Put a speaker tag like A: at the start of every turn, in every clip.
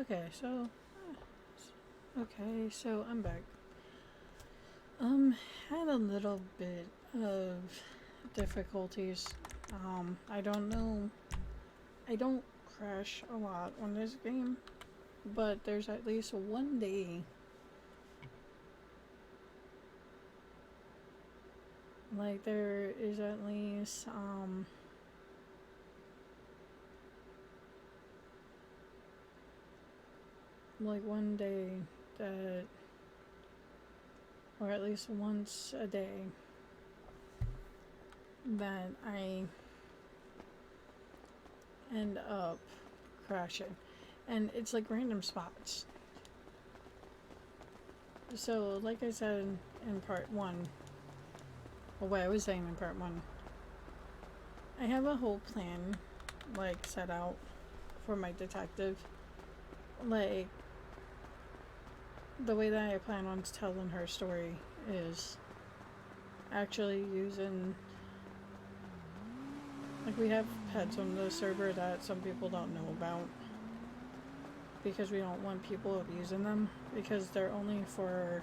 A: Okay, so I'm back. Had a little bit of difficulties. I don't know. I don't crash a lot on this game, but there's at least one day. Like there is at least like one day that, or at least once a day, that I end up crashing. And it's like random spots. So, like I said in part one, or what I was saying in part one, I have a whole plan, like, set out for my detective. Like, the way that I plan on telling her story is actually using, like, we have pets on the server that some people don't know about because we don't want people abusing them, because they're only for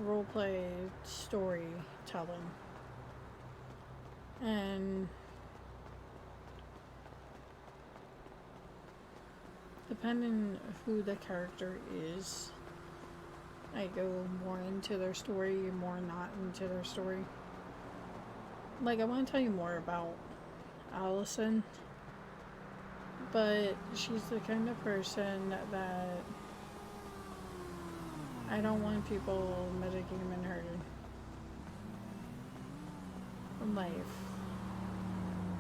A: roleplay storytelling. And depending who the character is, I go more into their story, more not into their story. Like, I want to tell you more about Allison, but she's the kind of person that I don't want people metagaming her life.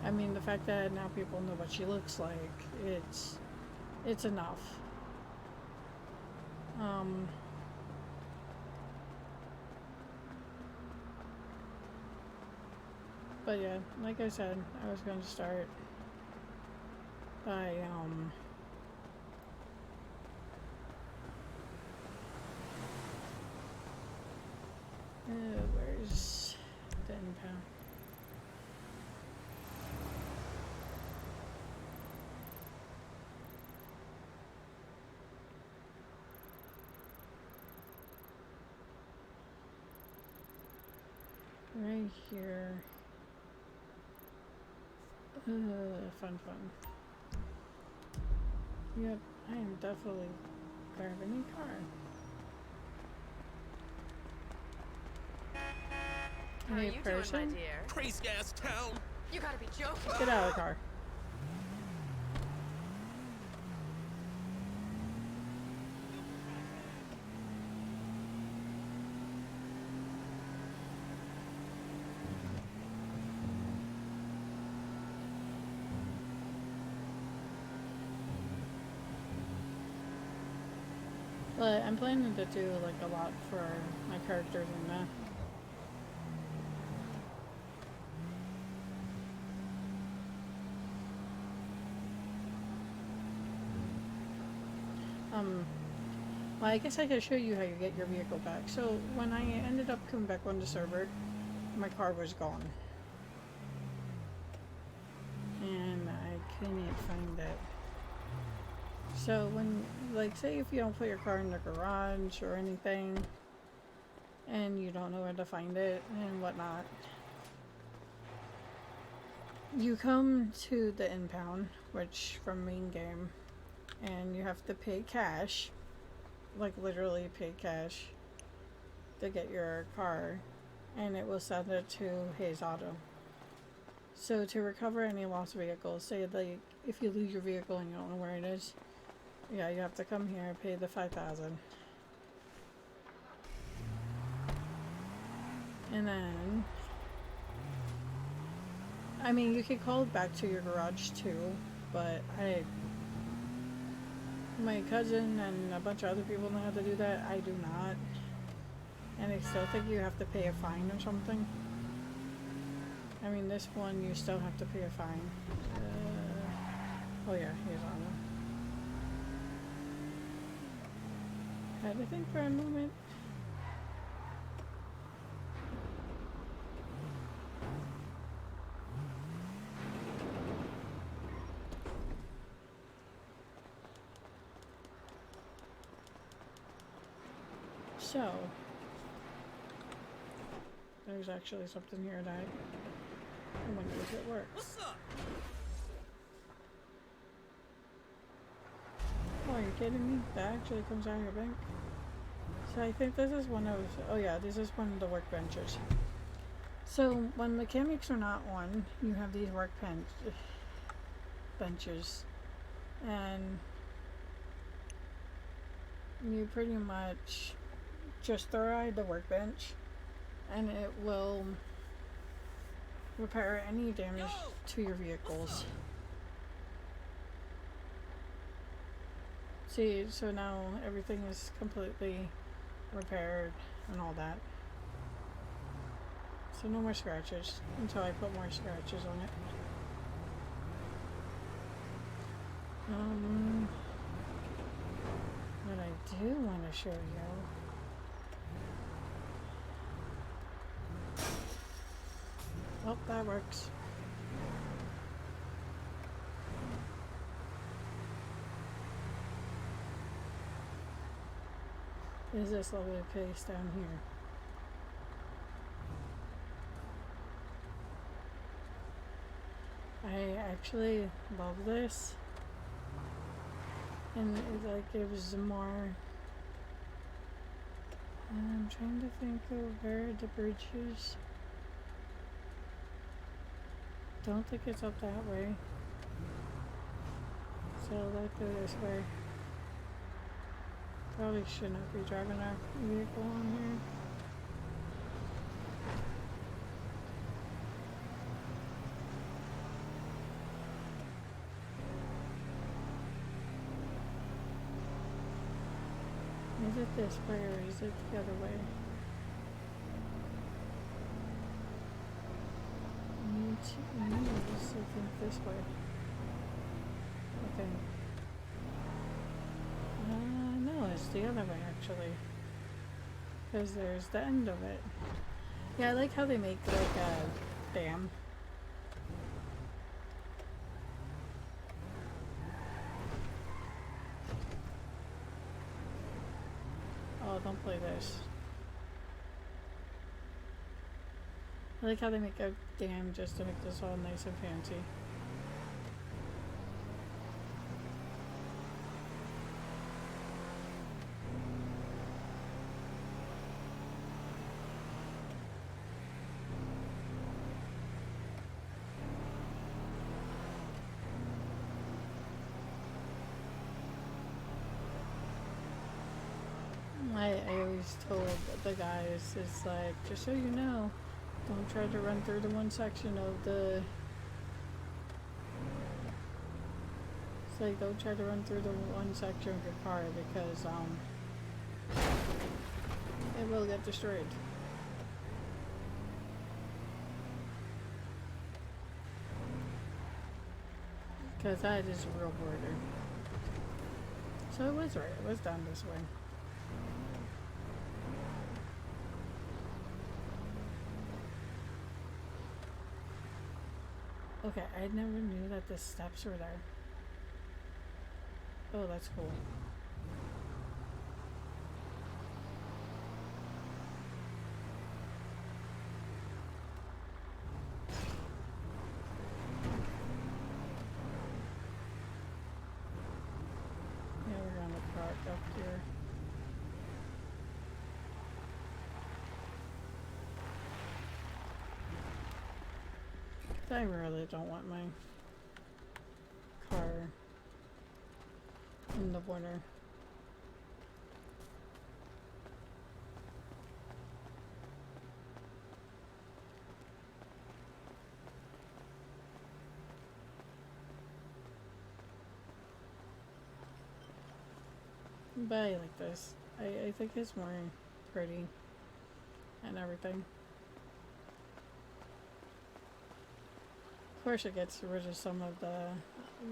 A: I mean, the fact that now people know what she looks like, it's enough. But yeah, like I said, I was going to start by where's the impound? Right here. Fun. Yep, I am definitely grabbing a car.
B: How are you doing, my dear?
C: Crazy ass town.
B: You gotta be joking.
A: Get out of the car. But I'm planning to do like a lot for my characters in that. Well, I guess I could show you how you get your vehicle back. So when I ended up coming back on the server, my car was gone. And I couldn't find it. So when, like, say if you don't put your car in the garage or anything, and you don't know where to find it and whatnot, you come to the impound, which from main game, and you have to pay cash, like literally pay cash to get your car, and it will send it to Hayes Auto. So to recover any lost vehicles, say like if you lose your vehicle and you don't know where it is, yeah, you have to come here and pay the $5,000. And then, I mean, you could call it back to your garage too, but my cousin and a bunch of other people know how to do that. I do not. And I still think you have to pay a fine or something. I mean, this one you still have to pay a fine. Oh yeah, here's on one. Had to think for a moment. So, there's actually something here that I wonder if it works.
C: What's up?
A: Oh, are you kidding me? That actually comes out of your bank. So I think this is one of, oh yeah, this is one of the workbenches. So when mechanics are not on, you have these benches, and you pretty much just throw the workbench, and it will repair any damage to your vehicles. See, so now everything is completely repaired and all that. So no more scratches until I put more scratches on it. What I do want to show you. Oh, that works. Is this lovely place down here? I actually love this, and it gives more. I'm trying to think of where the bridge is. Don't think it's up that way, so let's go this way. Probably shouldn't be driving our vehicle on here. Is it this way or is it the other way? I think this way. Okay. No, it's the other way actually. Because there's the end of it. Yeah, I like how they make like a dam. Oh, don't play this. I like how they make a dam just to make this all nice and fancy. I always told the guys, it's like, just so you know, don't try to run through the one section of the... It's like, don't try to run through the one section of your car because, it will get destroyed. Because that is a real border. So it was right, it was down this way. Okay, I never knew that the steps were there. Oh, that's cool. Yeah, we're gonna park up here. I really don't want my car in the border. But I like this. I think it's more pretty and everything. Of course it gets rid of some of the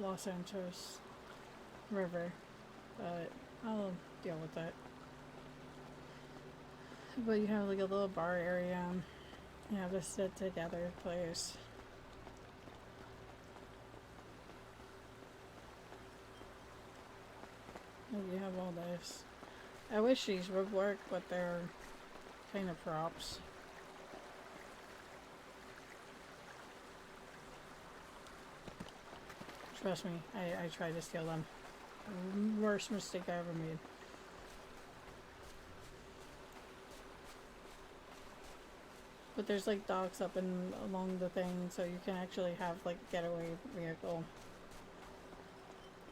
A: Los Santos River, but I'll deal with that. But you have like a little bar area, you have a sit together place. And you have all this. I wish these would work, but they're kind of props. Trust me, I tried to steal them. Worst mistake I ever made. But there's like docks up and along the thing, so you can actually have like a getaway vehicle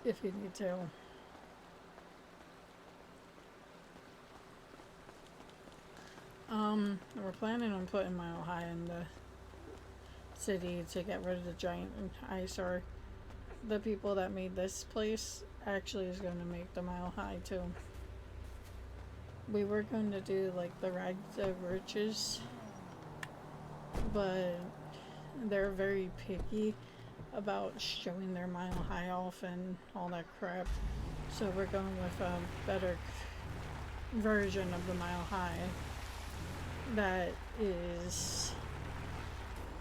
A: if you need to. We're planning on putting Mile High in the city to get rid of the giant eyesore. The people that made this place actually is going to make the Mile High too. We were going to do like the Rags of Riches, but they're very picky about showing their Mile High off and all that crap. So we're going with a better version of the Mile High that is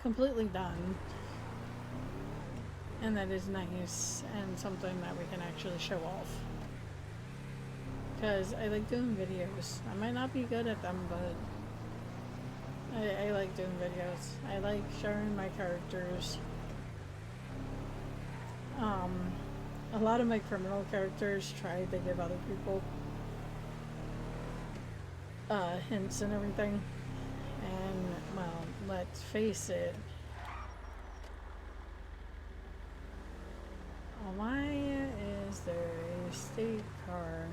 A: completely done and that is nice and something that we can actually show off. Because I like doing videos. I might not be good at them, but I like doing videos. I like sharing my characters. A lot of my criminal characters tried to give other people hints and everything. And, well, let's face it. Why is there a state car?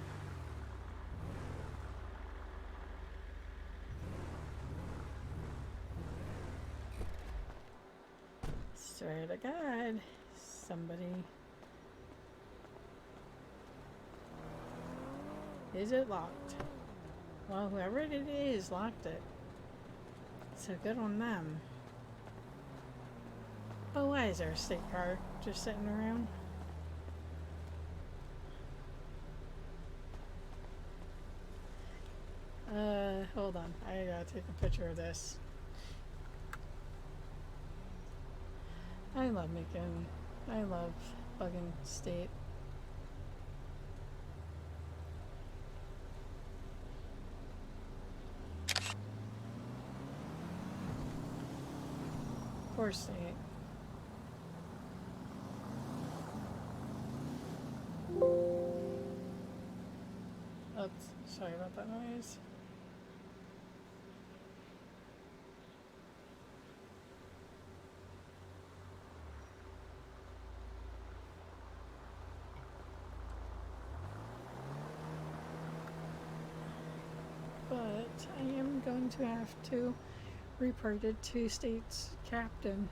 A: Swear to God, somebody. Is it locked? Well, whoever it is locked it. So good on them. But why is there a state car just sitting around? Hold on. I gotta take a picture of this. I love bugging state. Poor state. Oops, sorry about that noise. But I am going to have to report it to state's captain.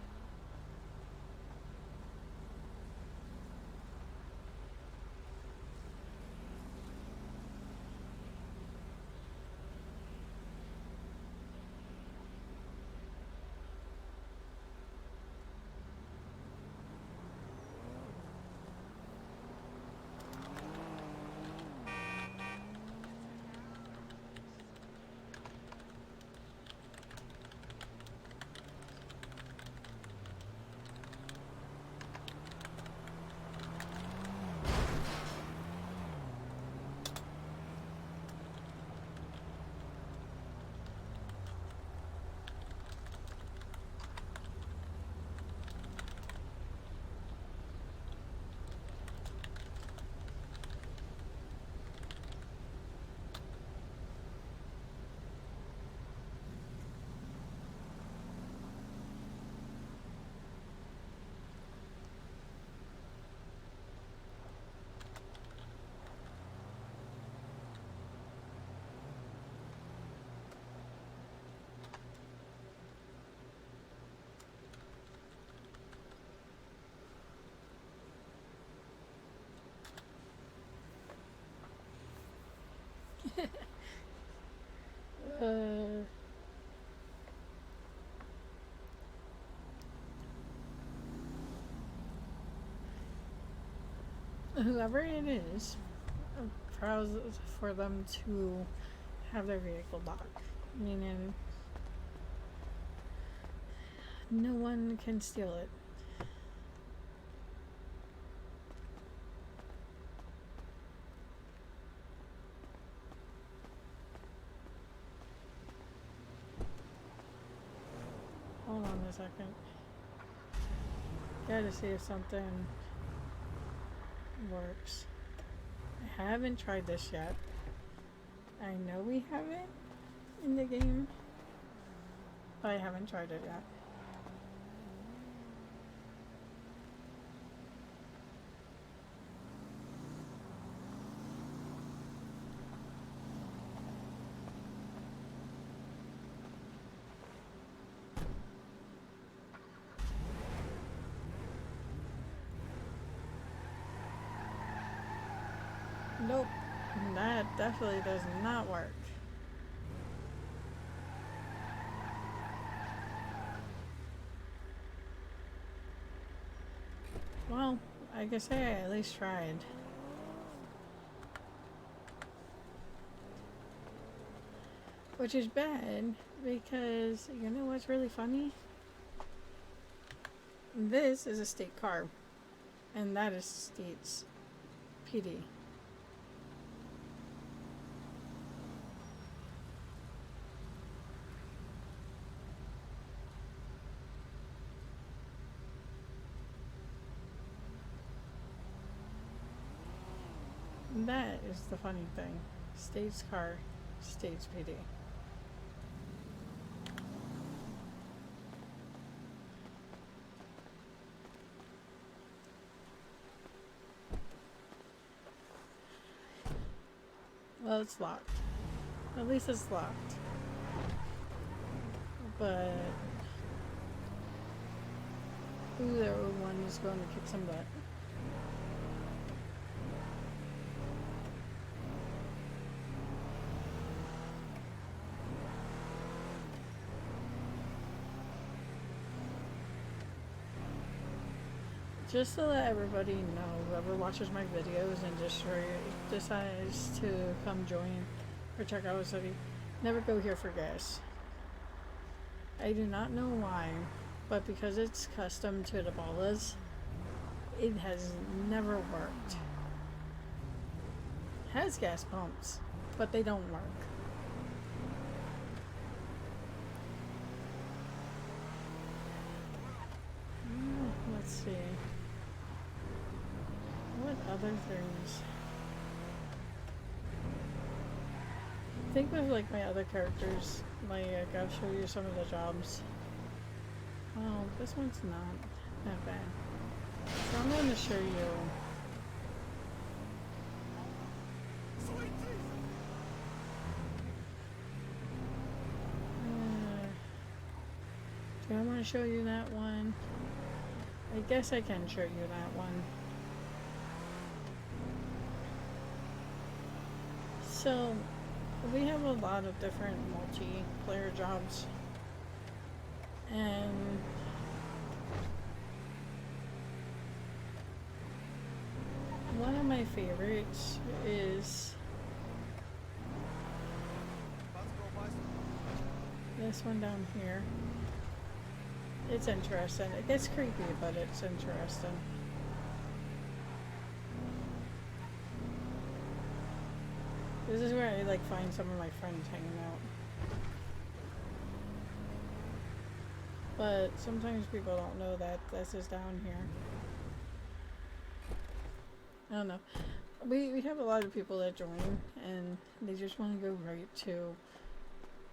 A: Whoever it is, allows for them to have their vehicle docked, meaning no one can steal it. a second. Gotta see if something works. I haven't tried this yet. I know we have it in the game, but I haven't tried it yet. Nope, that definitely does not work. Well, I guess I at least tried. Which is bad, because you know what's really funny? This is a state car, and that is state's PD. That is the funny thing. State's car, state's PD. Well, it's locked. At least it's locked. But ooh, the old one is going to kick some butt. Just to let everybody know, whoever watches my videos and just decides to come join or check out a city, never go here for gas. I do not know why, but because it's custom to the ballas, it has never worked. It has gas pumps, but they don't work. Let's see. What other things? Think of like my other characters. Like I'll show you some of the jobs. Oh, this one's not that bad. So I'm going to show you. Do I want to show you that one? I guess I can show you that one. So, we have a lot of different multiplayer jobs, and one of my favorites is this one down here. It's interesting. It gets creepy, but it's interesting. This is where I like find some of my friends hanging out. But sometimes people don't know that this is down here. I don't know. We have a lot of people that join and they just want to go right to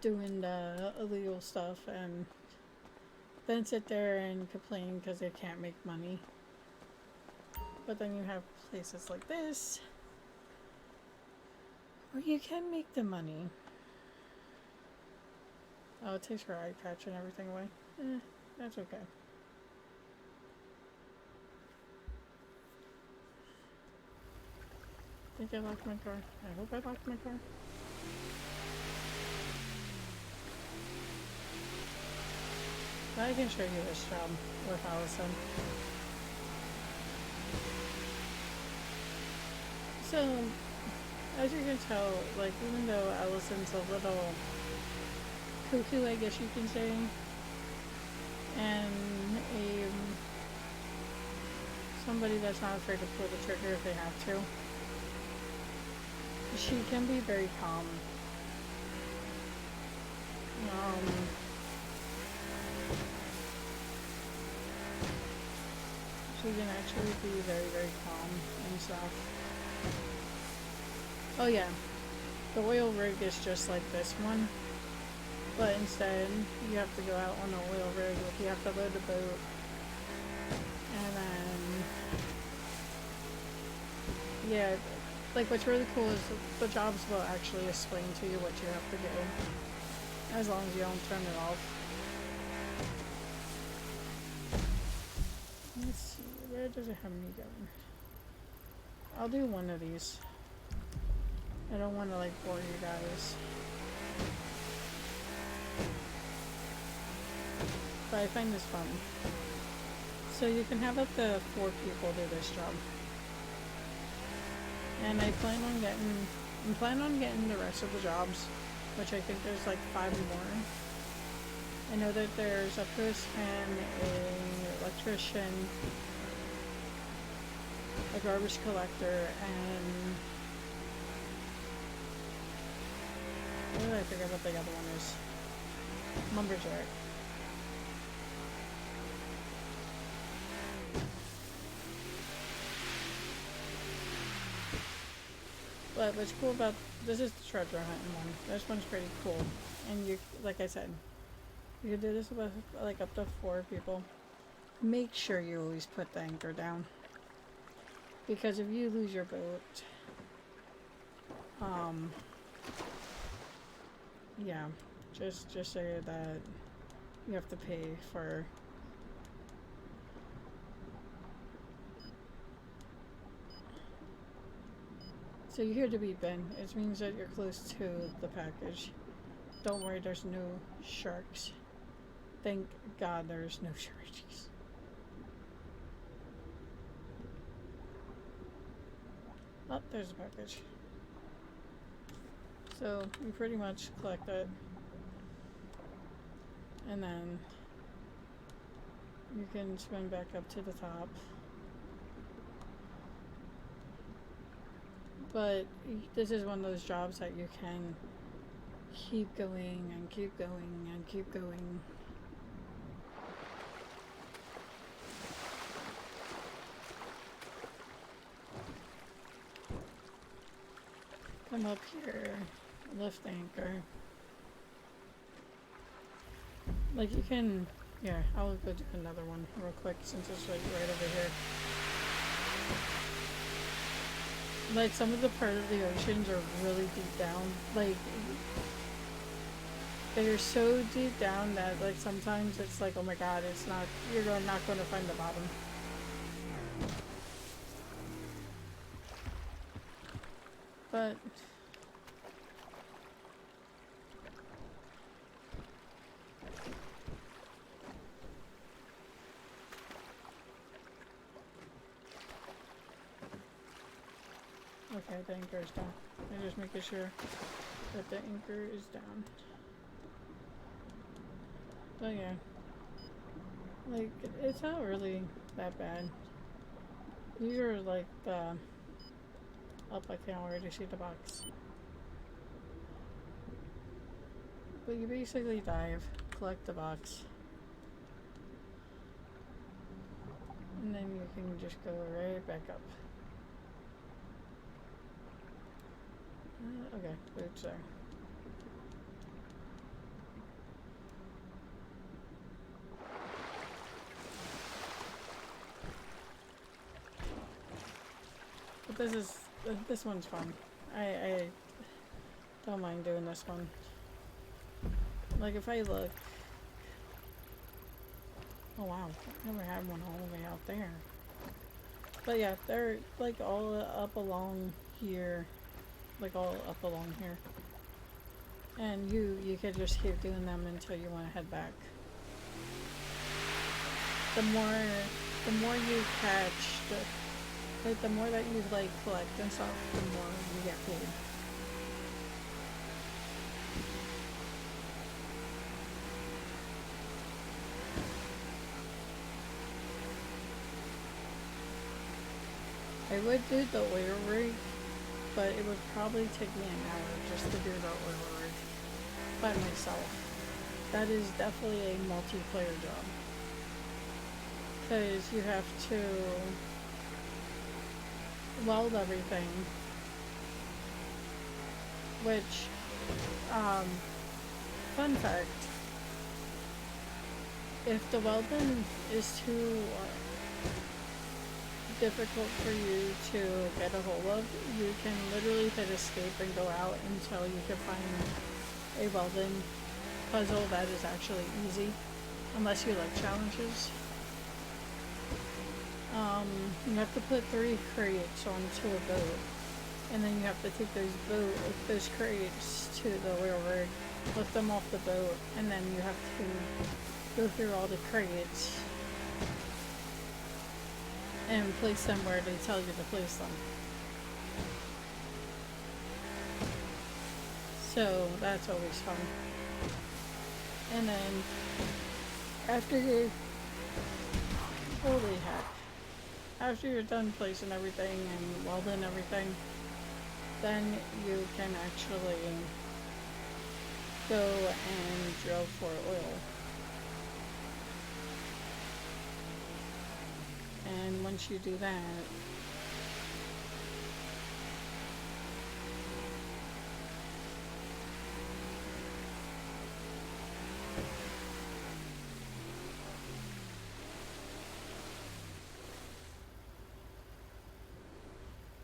A: doing the illegal stuff and then sit there and complain because they can't make money. But then you have places like this where you can make the money. Oh, it takes her eye patch and everything away. That's okay. I think I locked my car. I hope I locked my car. I can show you this job with Allison. So, as you can tell, like, even though Allison's a little cuckoo, I guess you can say, and somebody that's not afraid to pull the trigger if they have to, she can be very calm. you can actually be very, very calm and stuff. Oh yeah, the oil rig is just like this one, but instead you have to go out on an oil rig, like you have to load a boat, and then, yeah, like what's really cool is the jobs will actually explain to you what you have to do, as long as you don't turn it off. Let's see, where does it have me going? I'll do one of these. I don't want to like bore you guys. But I find this fun. So you can have up to 4 people do this job. And I plan on getting the rest of the jobs, which I think there's like 5 more. I know that there's a postman, an electrician, a garbage collector, and what did I forget what the other one is? Lumberjack. But what's cool about this is the treasure hunting one. This one's pretty cool, and you, like I said, you can do this with like up to 4 people. Make sure you always put the anchor down, because if you lose your boat, yeah, just say that you have to pay for. So you're here to be Ben. It means that you're close to the package. Don't worry, there's no sharks. Thank God there's no sharks. Oh, there's a package. So you pretty much collect it. And then you can swim back up to the top. But this is one of those jobs that you can keep going and keep going and keep going. Come up here, lift anchor. Like you can, yeah, I'll go do another one real quick since it's like right over here. Like some of the part of the oceans are really deep down. Like they are so deep down that like sometimes it's like, oh my God, it's not, you're not going to find the bottom. But okay, the anchor is down. I'm just making sure that the anchor is down. But yeah, like it's not really that bad. These are like the I can already see the box. But you basically dive, collect the box, and then you can just go right back up. Okay, boots there. But this one's fun. I don't mind doing this one. Like if I look, oh wow, I never had one all the way out there. But yeah, they're like all up along here, like all up along here. And you could just keep doing them until you want to head back. The more you catch, like the more that you like collect and stuff, the more you get paid. I would do the oil rig, but it would probably take me an hour just to do the oil rig by myself. That is definitely a multiplayer job. because you have to weld everything, which, fun fact, if the welding is too difficult for you to get a hold of, you can literally hit escape and go out until you can find a welding puzzle that is actually easy, unless you like challenges. You have to put 3 crates onto a boat, and then you have to take those crates to the wheel rig, lift them off the boat, and then you have to go through all the crates and place them where they tell you to place them. So that's always fun. And then after you're, holy heck, after you're done placing everything and welding everything, then you can actually go and drill for oil. And once you do that,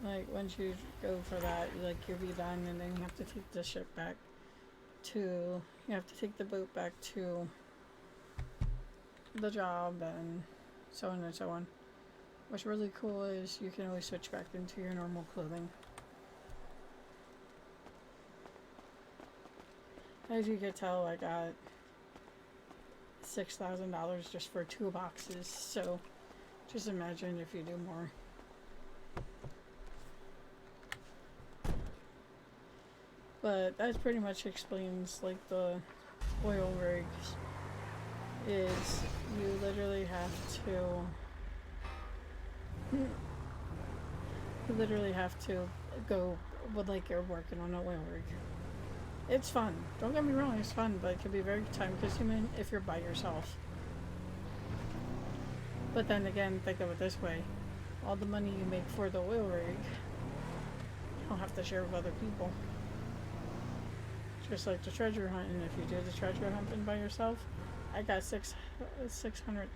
A: like once you go for that, like you'll be done, and then you have to take the ship back to, you have to take the boat back to the job, and so on and so on. What's really cool is you can always switch back into your normal clothing. As you can tell, I got $6,000 just for 2 boxes, so just imagine if you do more. But that pretty much explains like the oil rigs, is you literally have to go with like you're working on an oil rig. It's fun, don't get me wrong, it's fun, but it can be very time consuming if you're by yourself. But then again, think of it this way, all the money you make for the oil rig, you don't have to share with other people. Just like the treasure hunt, and if you do the treasure hunting by yourself, I got 600,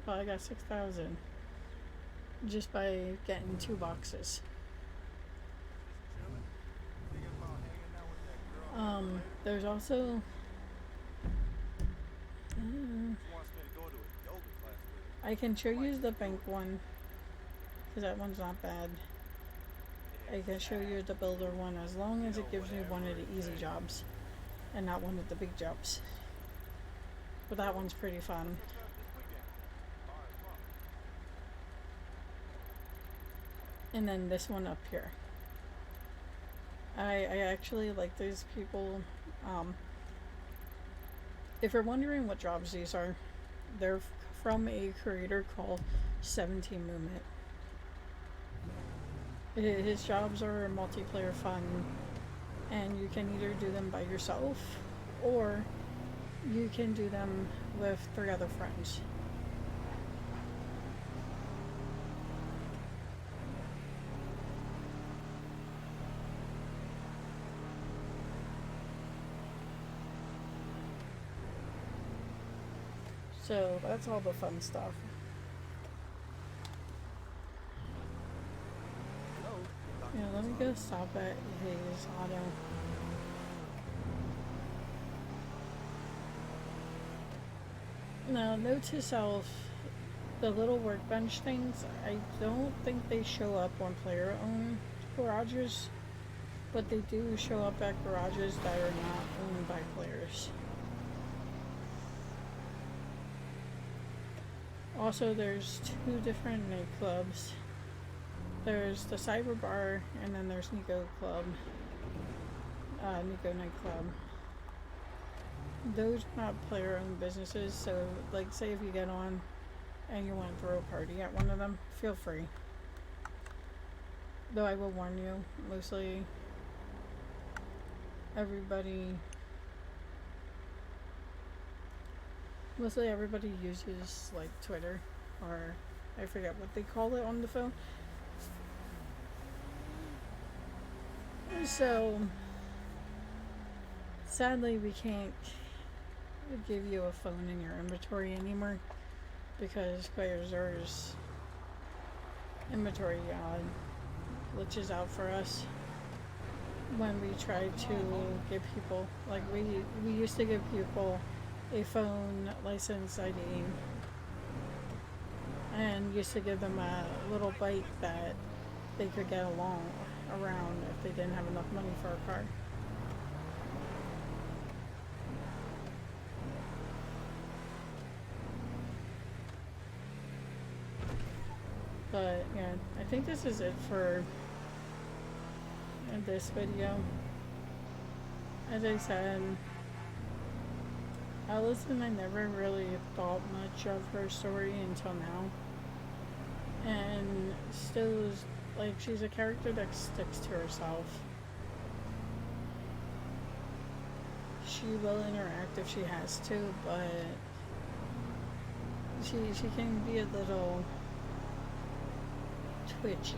A: well, I got 6,000 just by getting 2 boxes. There's also I can show you the bank one, because that one's not bad. I can show you the builder one as long as it gives me one of the easy jobs and not one of the big jobs. But that one's pretty fun. And then this one up here. I actually like these people. If you're wondering what jobs these are, they're from a creator called 17 Movement. His jobs are multiplayer fun, and you can either do them by yourself or you can do them with 3 other friends. So that's all the fun stuff. Yeah, let me go stop at Hayes Auto. Now, note to self, the little workbench things, I don't think they show up on player-owned garages, but they do show up at garages that are not owned by players. Also, there's 2 different nightclubs. There's the Cyber Bar, and then there's Nico Club. Nico Nightclub. Those are not player-owned businesses, so like say if you get on and you want to throw a party at one of them, feel free. Though I will warn you, mostly everybody uses like Twitter, or I forget what they call it on the phone. So sadly we can't give you a phone in your inventory anymore because Quasar's inventory glitches out for us when we try to give people, like we used to give people a phone license ID and used to give them a little bike that they could get along around if they didn't have enough money for a car. But yeah, I think this is it for this video. As I said, Allison, I never really thought much of her story until now. And still is, like, she's a character that sticks to herself. She will interact if she has to, but she can be a little twitchy.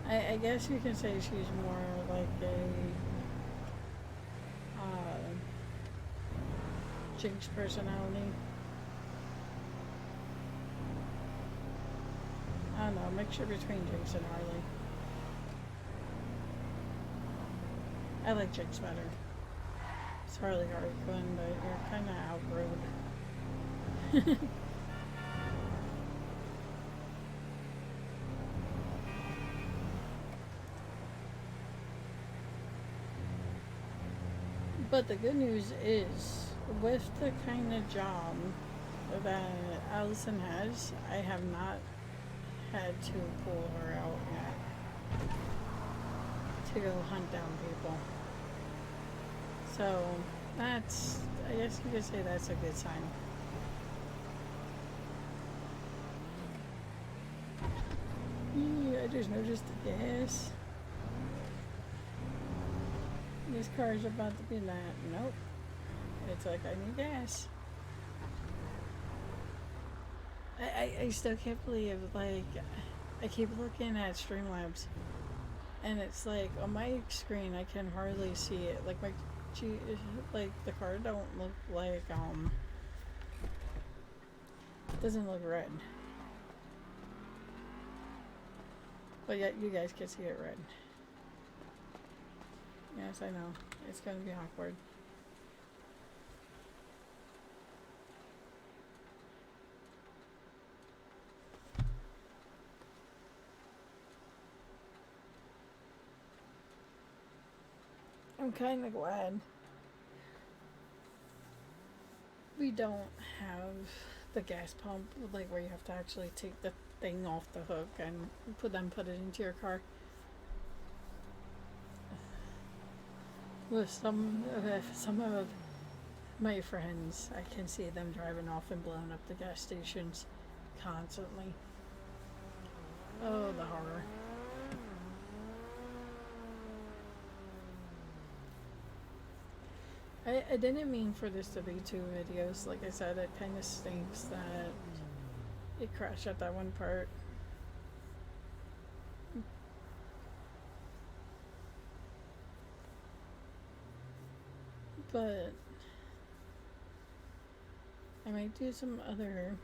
A: I guess you can say she's more like a Jinx personality. I don't know, mixture between Jinx and Harley. I like Jinx better. It's Harley Quinn, but you're kind of outgrowed. But the good news is, with the kind of job that Allison has, I have not had to pull her out yet to go hunt down people. So that's, I guess you could say that's a good sign. I just noticed the gas. This car's about to be that. Nope. It's like, I need gas. I still can't believe, like, I keep looking at Streamlabs and it's like, on my screen I can hardly see it. Like, like, the car don't look like, doesn't look red. But yet, you guys can see it red. Yes, I know. It's gonna be awkward. I'm kind of glad we don't have the gas pump, like where you have to actually take the thing off the hook and put it into your car. With some of my friends, I can see them driving off and blowing up the gas stations constantly. Oh, the horror. I didn't mean for this to be 2 videos. Like I said, it kind of stinks that it crashed at that one part. But I might do some other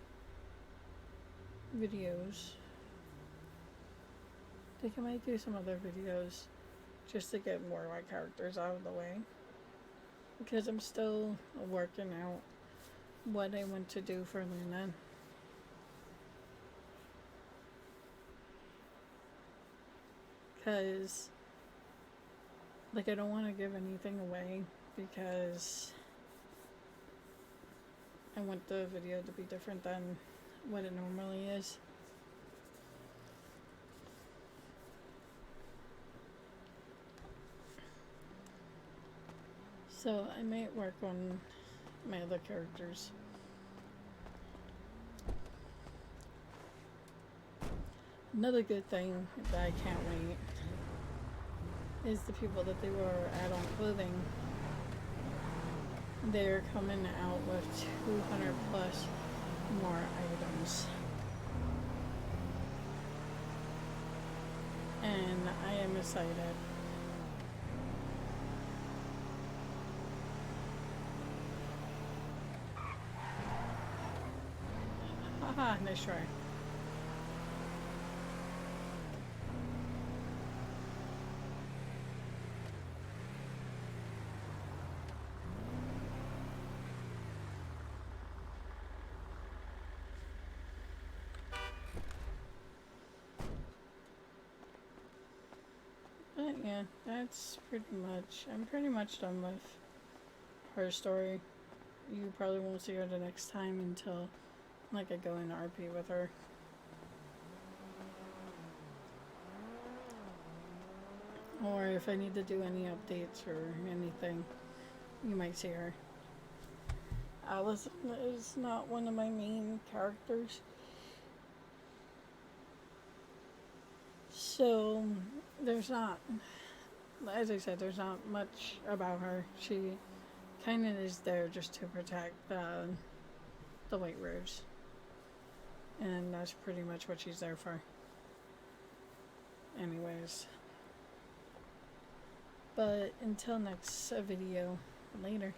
A: videos. I think I might do some other videos just to get more of my characters out of the way. Because I'm still working out what I want to do for Luna. Because, like, I don't want to give anything away because I want the video to be different than what it normally is. So I might work on my other characters. Another good thing that I can't wait is the people that they were add-on clothing they're coming out with 200 plus more items. And I am excited. Haha, nice try. But yeah, that's pretty much, I'm pretty much done with her story. You probably won't see her the next time until like I go in RP with her. Or if I need to do any updates or anything, you might see her. Allison is not one of my main characters. So, there's not, as I said, there's not much about her. She kind of is there just to protect the White Rose. And that's pretty much what she's there for. Anyways. But until next video, later.